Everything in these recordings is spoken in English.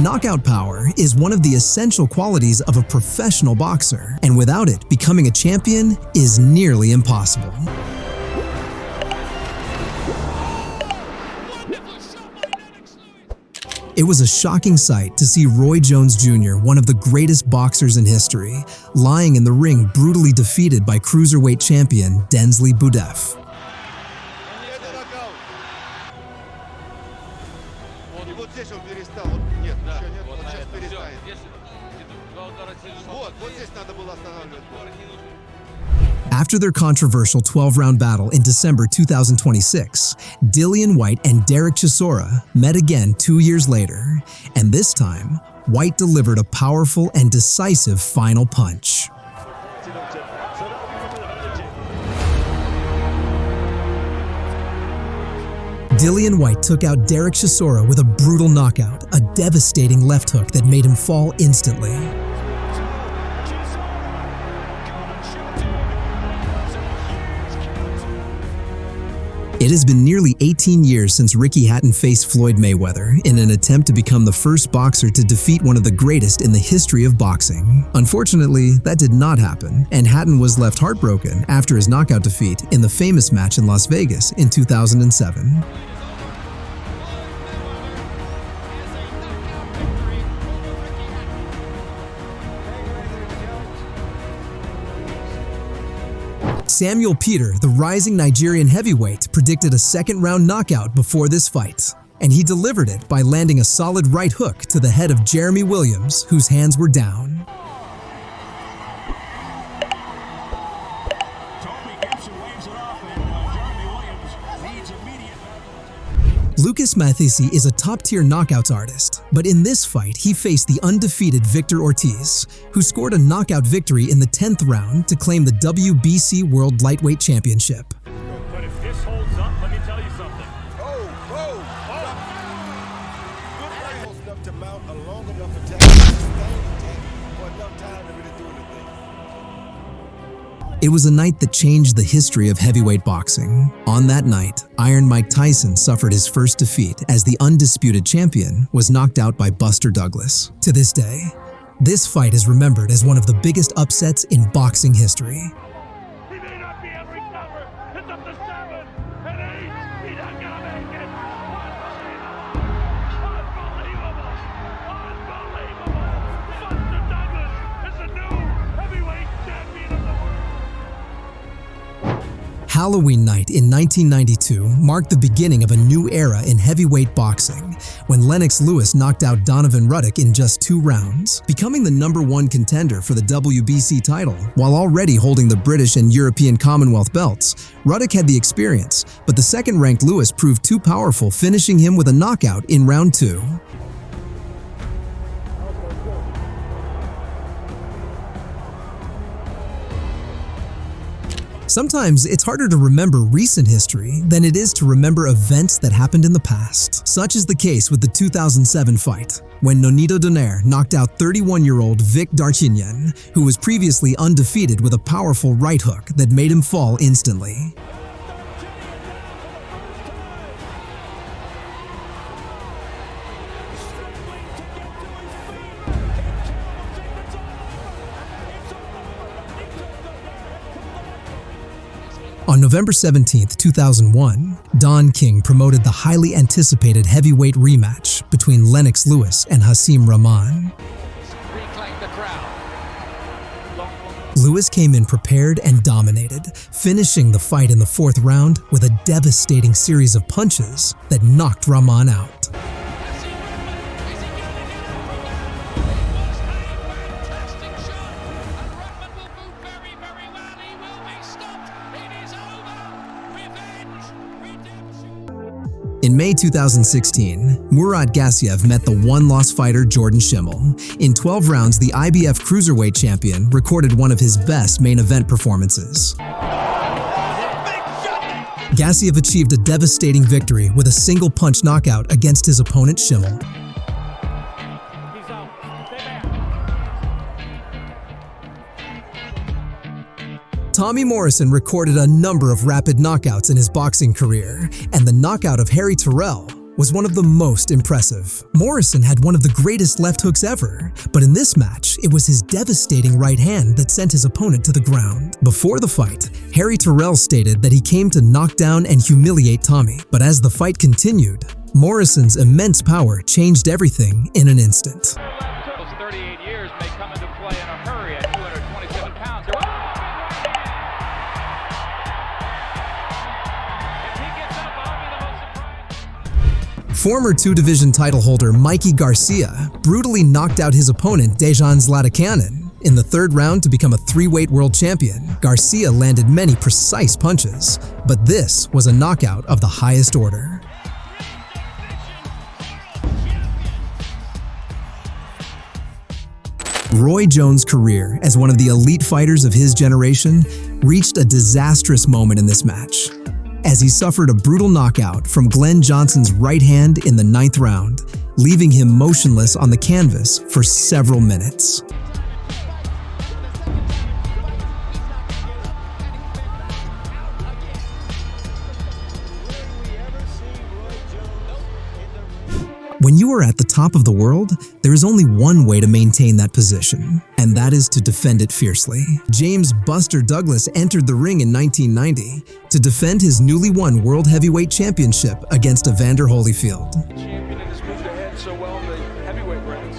Knockout power is one of the essential qualities of a professional boxer, and without it, becoming a champion is nearly impossible. It was a shocking sight to see Roy Jones Jr., one of the greatest boxers in history, lying in the ring brutally defeated by cruiserweight champion Densley Budev. After their controversial 12-round battle in December 2026, Dillian Whyte and Derek Chisora met again 2 years later, and this time, Whyte delivered a powerful and decisive final punch. Dillian Whyte took out Derek Chisora with a brutal knockout, a devastating left hook that made him fall instantly. It has been nearly 18 years since Ricky Hatton faced Floyd Mayweather in an attempt to become the first boxer to defeat one of the greatest in the history of boxing. Unfortunately, that did not happen, and Hatton was left heartbroken after his knockout defeat in the famous match in Las Vegas in 2007. Samuel Peter, the rising Nigerian heavyweight, predicted a second-round knockout before this fight, and he delivered it by landing a solid right hook to the head of Jeremy Williams, whose hands were down. Lucas Mathisi is a top-tier knockouts artist, but in this fight he faced the undefeated Victor Ortiz, who scored a knockout victory in the 10th round to claim the WBC World Lightweight Championship. But if this holds up, let me tell you something. It was a night that changed the history of heavyweight boxing. On that night, Iron Mike Tyson suffered his first defeat as the undisputed champion was knocked out by Buster Douglas. To this day, this fight is remembered as one of the biggest upsets in boxing history. He may not be able to recover. It's up to 7 and 8. He's not gonna make it. Unbelievable! Buster Douglas is the new heavyweight champion of the world. Halloween night in 1992 marked the beginning of a new era in heavyweight boxing when Lennox Lewis knocked out Donovan Ruddock in just 2 rounds, becoming the #1 contender for the WBC title. While already holding the British and European Commonwealth belts, Ruddock had the experience, but the second-ranked Lewis proved too powerful, finishing him with a knockout in round 2. Sometimes it's harder to remember recent history than it is to remember events that happened in the past. Such is the case with the 2007 fight, when Nonito Donaire knocked out 31-year-old Vic Darchinyan, who was previously undefeated with a powerful right hook that made him fall instantly. On November 17, 2001, Don King promoted the highly anticipated heavyweight rematch between Lennox Lewis and Hasim Rahman. Lewis came in prepared and dominated, finishing the fight in the 4th round with a devastating series of punches that knocked Rahman out. In May 2016, Murat Gassiev met the one-loss fighter Jordan Schimmel. In 12 rounds, the IBF Cruiserweight champion recorded one of his best main event performances. Gassiev achieved a devastating victory with a single-punch knockout against his opponent Schimmel. Tommy Morrison recorded a number of rapid knockouts in his boxing career, and the knockout of Harry Terrell was one of the most impressive. Morrison had one of the greatest left hooks ever, but in this match, it was his devastating right hand that sent his opponent to the ground. Before the fight, Harry Terrell stated that he came to knock down and humiliate Tommy, but as the fight continued, Morrison's immense power changed everything in an instant. Those 38 years may come into play in a hurry at 227 pounds. If he gets up, I'll be the most surprised. Former two-division title holder Mikey Garcia brutally knocked out his opponent Dejan Zlatikanen. In the third round to become a three-weight world champion, Garcia landed many precise punches, but this was a knockout of the highest order. Roy Jones' career as one of the elite fighters of his generation reached a disastrous moment in this match, as he suffered a brutal knockout from Glenn Johnson's right hand in the 9th round, leaving him motionless on the canvas for several minutes. When you are at the top of the world, there is only one way to maintain that position, and that is to defend it fiercely. James "Buster" Douglas entered the ring in 1990 to defend his newly won World Heavyweight Championship against Evander Holyfield. The champion has moved ahead so well in the heavyweight ranks.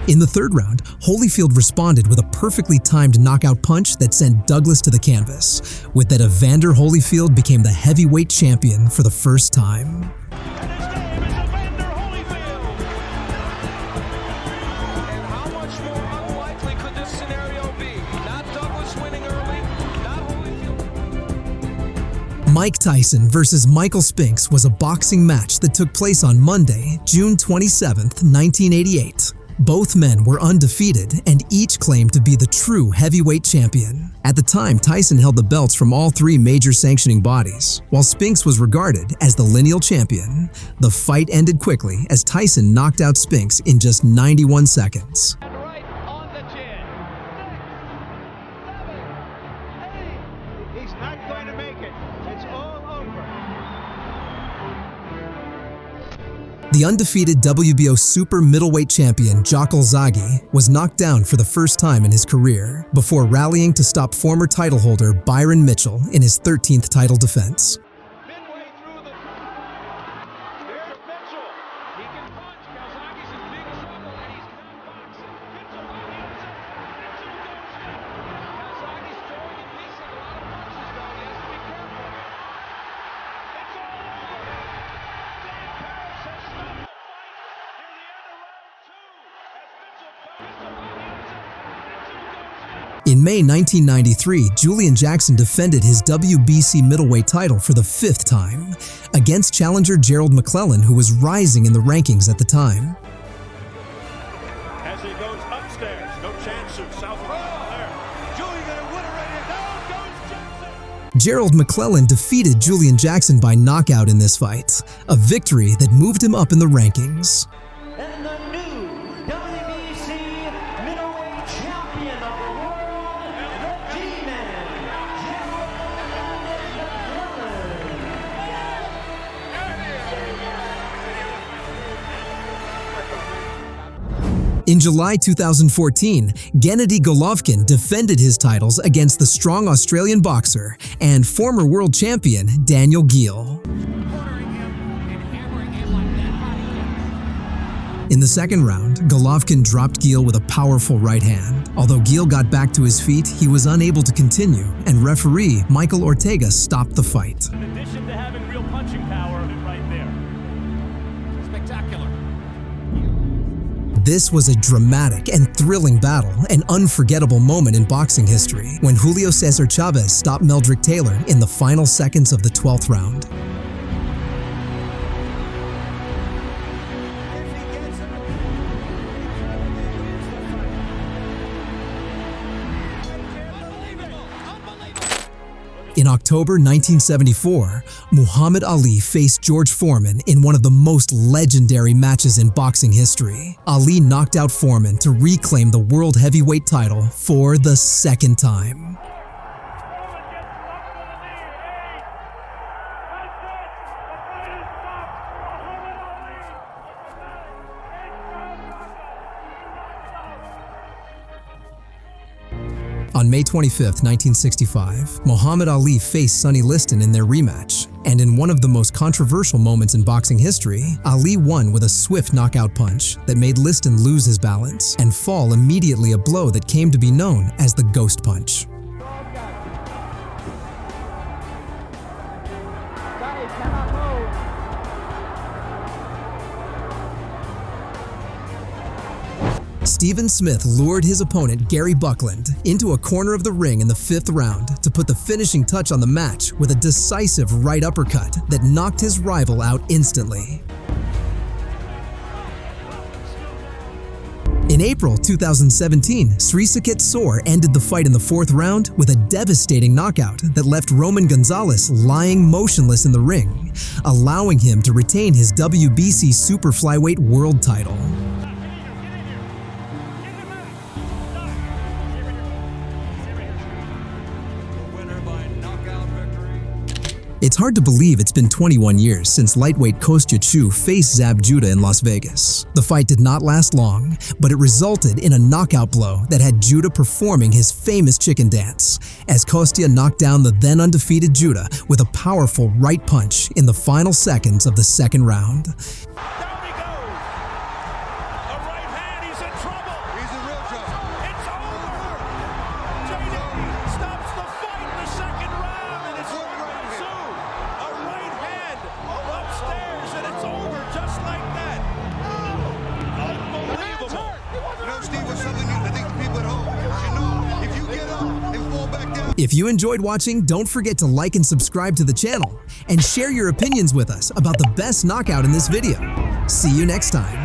In the third round, Holyfield responded with a perfectly timed knockout punch that sent Douglas to the canvas. With that, Evander Holyfield became the heavyweight champion for the first time. And his name is Evander Holyfield. And how much more unlikely could this scenario be? Not Douglas winning early, not Holyfield. Mike Tyson versus Michael Spinks was a boxing match that took place on Monday, June 27, 1988. Both men were undefeated and each claimed to be the true heavyweight champion. At the time, Tyson held the belts from all three major sanctioning bodies, while Spinks was regarded as the lineal champion. The fight ended quickly as Tyson knocked out Spinks in just 91 seconds. And right on the chin. 6, 7, 8. He's not going to make it. It's all over. The undefeated WBO super middleweight champion Jockel Zagi was knocked down for the first time in his career before rallying to stop former title holder Byron Mitchell in his 13th title defense. Midway through the... Here's Mitchell. He can punch. Calzaghe's in big trouble, and he's not boxing. Mitchell on the inside. Mitchell goes in. Calzaghe's throwing and missing a lot of punches, though. He has to be careful. It's all over. Dan Paris has stopped the fight near the end of round 2 as Mitchell on the inside. Mitchell goes in. In May 1993, Julian Jackson defended his WBC middleweight title for the 5th time against challenger Gerald McClellan, who was rising in the rankings at the time. As he goes upstairs, no chance of southpaw there. Julian gonna win it right here. Down goes Jackson. Gerald McClellan defeated Julian Jackson by knockout in this fight, a victory that moved him up in the rankings. And the new WBC middleweight champion of the world, the G-Man, Gerald McClellan. In July 2014, Gennady Golovkin defended his titles against the strong Australian boxer and former world champion Daniel Geale. In the second round, Golovkin dropped Geale with a powerful right hand. Although Geale got back to his feet, he was unable to continue, and referee Michael Ortega stopped the fight. In addition to having real punching power right there. Spectacular. This was a dramatic and thrilling battle, an unforgettable moment in boxing history, when Julio Cesar Chavez stopped Meldrick Taylor in the final seconds of the 12th round. In October 1974, Muhammad Ali faced George Foreman in one of the most legendary matches in boxing history. Ali knocked out Foreman to reclaim the world heavyweight title for the second time. Foreman gets knocked on the knee. 8. That's it. On May 25, 1965, Muhammad Ali faced Sonny Liston in their rematch. And in one of the most controversial moments in boxing history, Ali won with a swift knockout punch that made Liston lose his balance and fall immediately, a blow that came to be known as the Ghost Punch. Stephen Smith lured his opponent Gary Buckland into a corner of the ring in the 5th round to put the finishing touch on the match with a decisive right uppercut that knocked his rival out instantly. In April 2017, Srisaket Soar ended the fight in the 4th round with a devastating knockout that left Roman Gonzalez lying motionless in the ring, allowing him to retain his WBC Super Flyweight World title. It's hard to believe it's been 21 years since lightweight Kostya Tszyu faced Zab Judah in Las Vegas. The fight did not last long, but it resulted in a knockout blow that had Judah performing his famous chicken dance, as Kostya knocked down the then undefeated Judah with a powerful right punch in the final seconds of the 2nd round. Down he goes. A right hand, he's in trouble. He's in real trouble. It's over. JD stops the fight in the 2nd round, and it's over by Tszyu. A right hand upstairs, and it's over just like that. Unbelievable. You know, Steve, was something I think the people at home should know. If you get up and fall back down. If you enjoyed watching, don't forget to like and subscribe to the channel and share your opinions with us about the best knockout in this video. See you next time.